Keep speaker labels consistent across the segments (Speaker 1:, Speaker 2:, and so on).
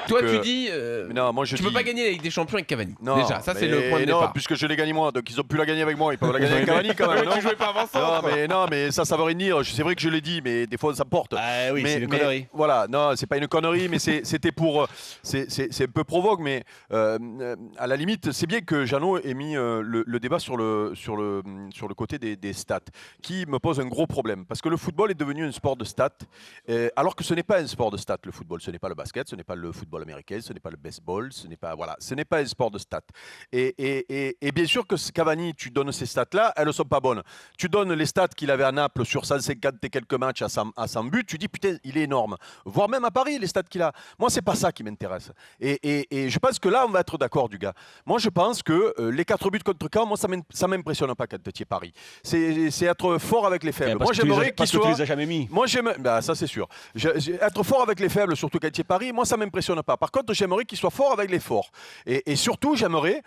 Speaker 1: Toi, tu dis,
Speaker 2: non, moi,
Speaker 1: tu peux pas gagner la Ligue des Champions avec Cavani.
Speaker 2: Non,
Speaker 1: déjà, ça c'est le point de
Speaker 2: non,
Speaker 1: départ.
Speaker 2: puisque je l'ai gagné moi, donc ils ont pu la gagner avec moi, ils peuvent la gagner avec Cavani quand même.
Speaker 1: Tu jouais pas avant ça.
Speaker 2: Non, mais ça veut rien dire. C'est vrai que je l'ai dit, mais des fois ça porte.
Speaker 3: Ah oui,
Speaker 2: mais,
Speaker 3: c'est une connerie.
Speaker 2: Voilà, non, c'est pas une connerie, mais c'était pour. C'est un peu provoque, mais à la limite, c'est bien que Jeannot ait mis le débat sur le côté des stats, qui me pose un gros problème. Parce que le football est devenu un sport de stats, alors que ce n'est pas un sport de stats, le football. Ce n'est pas le basket, ce n'est pas le football américain, ce n'est pas le baseball, ce n'est pas un sport de stats. Et bien sûr que Cavani, tu donnes ces stats-là, elles ne sont pas bonnes. Tu donnes les stats qu'il avait à Naples sur 150 et quelques matchs à 100 buts, tu dis putain, il est énorme. Voire même à Paris, les stats qu'il a. Moi, c'est pas ça qui m'intéresse. Et je pense que là, on va être d'accord, du gars. Moi, je pense que les 4 buts contre Caen, moi, ça m'impressionne pas quand tu es Paris. C'est être fort avec les faibles. Moi, j'aimerais qu'il soit.
Speaker 3: Tu les as jamais mis.
Speaker 2: Moi, ça, c'est sûr. Être fort avec les faibles, surtout quand tu es Paris, moi, ça m'impressionne pas. Par contre, j'aimerais qu'il soit fort avec les forts. Et surtout, j'aimerais.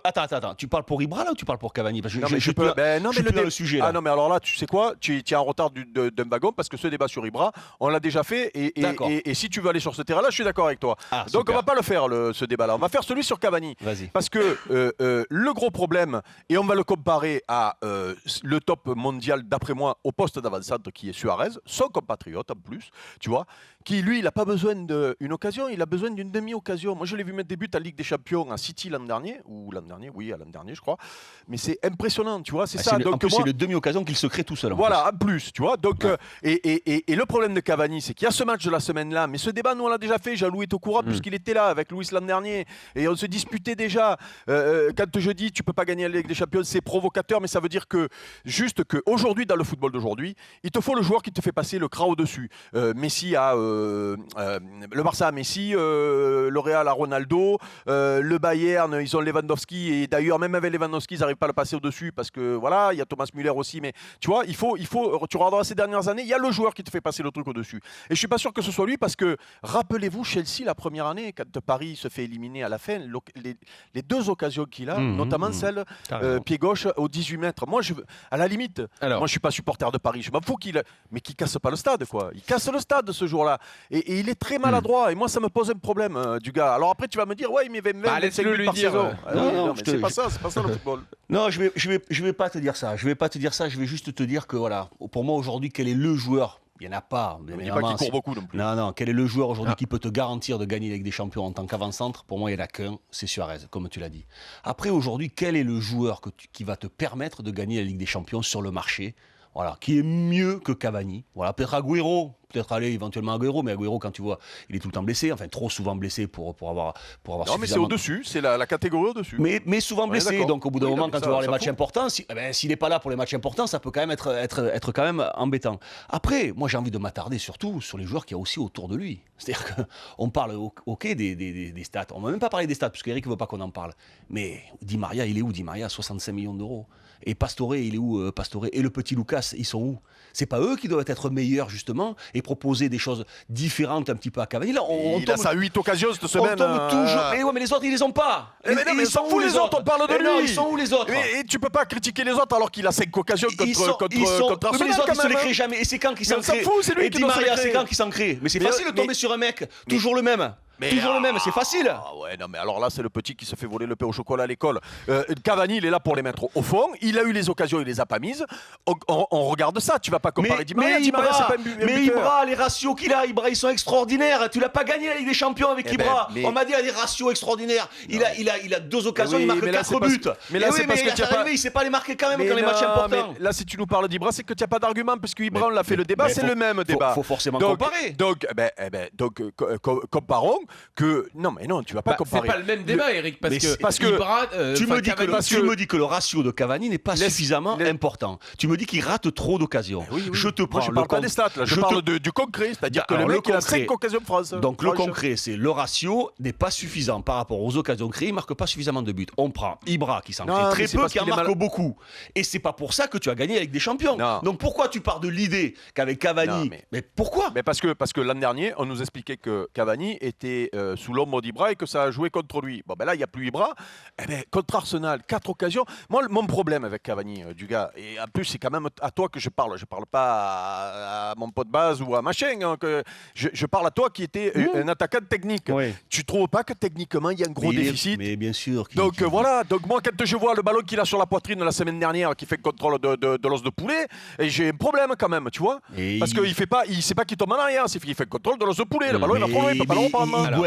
Speaker 3: Attends, tu parles pour Ibra là ou tu parles pour Cavani? Parce que
Speaker 2: non,
Speaker 3: je suis plus dans le sujet là.
Speaker 2: Ah non, mais alors là, tu sais quoi, tu es en retard d'un wagon parce que ce débat sur Ibra, on l'a déjà fait. Et si tu veux aller sur ce terrain-là, je suis d'accord avec toi. Donc, on va pas le faire, ce débat-là. On va faire celui sur Cavani.
Speaker 3: Vas-y.
Speaker 2: Parce que le gros problème, et on va le comparer à le top mondial, d'après moi, au poste d'avant-centre qui est Suarez, son compatriote en plus, tu vois, qui lui, il n'a pas besoin d'une occasion, il a besoin d'une demi-occasion. Moi, je l'ai vu mettre des buts à Ligue des Champions à City l'an dernier, je crois. Mais c'est impressionnant, tu vois, c'est ça.
Speaker 3: En plus, c'est le demi-occasion qu'il se crée tout seul.
Speaker 2: Voilà, en plus, tu vois. Donc, et le problème de Cavani, c'est qu'il y a ce match de la semaine-là, mais ce débat, nous, on l'a déjà fait. Jean-Louis est au courant puisqu'il était là avec Louis l'an dernier. Et on se disputait déjà. Quand je dis tu peux pas gagner la Ligue des Champions, c'est provocateur, mais ça veut dire que juste qu'aujourd'hui, dans le football d'aujourd'hui, il te faut le joueur qui te fait passer le cran au-dessus. Messi a le Barça a Messi, le Real a Ronaldo, le Bayern, ils ont Lewandowski, et d'ailleurs, même avec Lewandowski, ils n'arrivent pas à le passer au-dessus parce que voilà, il y a Thomas Müller aussi, mais tu vois, il faut, tu regarderas ces dernières années, il y a le joueur qui te fait passer le truc au-dessus. Et je suis pas sûr que ce soit lui parce que, rappelez-vous, Chelsea, la première année, quand Paris se fait éliminer à la fin, les deux occasions qu'il a, notamment celle pied gauche au 18 mètres. Moi, à la limite, moi je suis pas supporter de Paris, je m'en fous mais qu'il casse pas le stade, quoi. Il casse le stade ce jour-là. Et il est très maladroit. Et moi, ça me pose un problème, du gars. Alors après, tu vas me dire, ouais, mais 25 buts par saison. Non, mais c'est pas ça le football.
Speaker 3: Non, je vais pas te dire ça. Je vais juste te dire que voilà, pour moi aujourd'hui, quel est le joueur? Il n'y en a pas.
Speaker 2: Il n'y a pas qui court beaucoup non plus.
Speaker 3: Non. Quel est le joueur aujourd'hui qui peut te garantir de gagner la Ligue des Champions en tant qu'avant-centre? Pour moi, il n'y en a qu'un, c'est Suarez, comme tu l'as dit. Après, aujourd'hui, quel est le joueur qui va te permettre de gagner la Ligue des Champions sur le marché? Voilà, qui est mieux que Cavani. Voilà, peut-être Agüero, peut-être aller éventuellement Agüero, mais Agüero, quand tu vois, il est tout le temps blessé, enfin trop souvent blessé pour avoir
Speaker 2: non, mais c'est au-dessus, c'est la catégorie au-dessus.
Speaker 3: Mais souvent blessé, donc au bout d'un moment, quand tu vas voir les matchs importants, s'il n'est pas là pour les matchs importants, ça peut quand même être quand même embêtant. Après, moi j'ai envie de m'attarder surtout sur les joueurs qu'il y a aussi autour de lui. C'est-à-dire qu'on parle des stats, on ne va même pas parler des stats, parce qu'Eric ne veut pas qu'on en parle. Mais Di Maria, il est où Di Maria? 65 millions d'euros. Et Pastore, il est où Pastore? Et le petit Lucas, ils sont où? C'est pas eux qui doivent être meilleurs justement et proposer des choses différentes un petit peu à Cavani. Là,
Speaker 2: il a sa 8 occasions cette semaine.
Speaker 3: On tombe toujours. Mais ouais, mais les autres, ils les ont pas.
Speaker 2: Mais ils sont où les autres? On parle de lui.
Speaker 3: Non, ils sont où les autres?
Speaker 2: Et tu peux pas critiquer les autres alors qu'il a 5 occasions contre
Speaker 3: Arsenal. Mais les autres, ils se les créent jamais. Et c'est quand qu'ils s'en créent?
Speaker 2: C'est lui qui doit se les créer.
Speaker 3: C'est quand qu'ils s'en créent? Mais c'est facile de tomber sur un mec. Toujours le même. Toujours le même, c'est facile.
Speaker 2: Ah ouais, non, mais alors là, c'est le petit qui se fait voler le pain au chocolat à l'école. Cavani, il est là pour les mettre au fond. Il a eu les occasions, il les a pas mises. On regarde ça. Tu vas pas comparer Di Maria. Di Maria, c'est pas un buteur.
Speaker 3: Mais Ibra, les ratios qu'il a, Ibra, ils sont extraordinaires. Tu l'as pas gagné la Ligue des Champions avec Ibra. On m'a dit, il a des ratios extraordinaires. Il a 2 occasions, il marque 4 buts.
Speaker 2: Mais là, c'est parce que
Speaker 3: il sait pas les marquer quand même dans les matchs importants.
Speaker 2: Là, si tu nous parles d'Ibra, c'est que tu n'as pas d'argument parce que Ibra, on l'a fait le débat, c'est le même débat.
Speaker 3: Faut forcément comparer.
Speaker 2: Donc, comparons que. Non, tu vas pas comparer.
Speaker 1: C'est pas le même débat, Eric, parce que Ibra,
Speaker 3: tu me dis que le ratio de Cavani n'est pas suffisamment important. Tu me dis qu'il rate trop d'occasions. Je te prends.
Speaker 2: Moi, je parle pas des stats, là. Je parle du concret, c'est-à-dire que le mec il a 5 occasions de France.
Speaker 3: Donc le concret, c'est le ratio n'est pas suffisant par rapport aux occasions créées. Il marque pas suffisamment de buts. On prend Ibra qui s'en crée très peu, qui en marque beaucoup. Et c'est pas pour ça que tu as gagné avec des champions. Donc pourquoi tu pars de l'idée qu'avec Cavani? Mais pourquoi?
Speaker 2: Mais parce que l'an dernier, on nous expliquait que Cavani était était sous l'ombre d'Ibra et que ça a joué contre lui. Bon, ben là, il n'y a plus Ibra. Eh ben, contre Arsenal, 4 occasions. Moi, mon problème avec Cavani, du gars, et en plus, c'est quand même à toi que je parle. Je ne parle pas à mon pote base ou à machin. Hein, je parle à toi qui était un attaquant technique.
Speaker 3: Oui.
Speaker 2: Tu ne trouves pas que techniquement, il y a un gros déficit?
Speaker 3: Mais bien sûr.
Speaker 2: Donc voilà, donc moi quand je vois le ballon qu'il a sur la poitrine la semaine dernière, qui fait le contrôle de l'os de poulet, et j'ai un problème quand même, tu vois. Parce qu'il fait pas, il sait pas qu'il tombe en arrière, il fait le contrôle de l'os de poulet, le ballon il va pas loin, il peut pas le reprendre.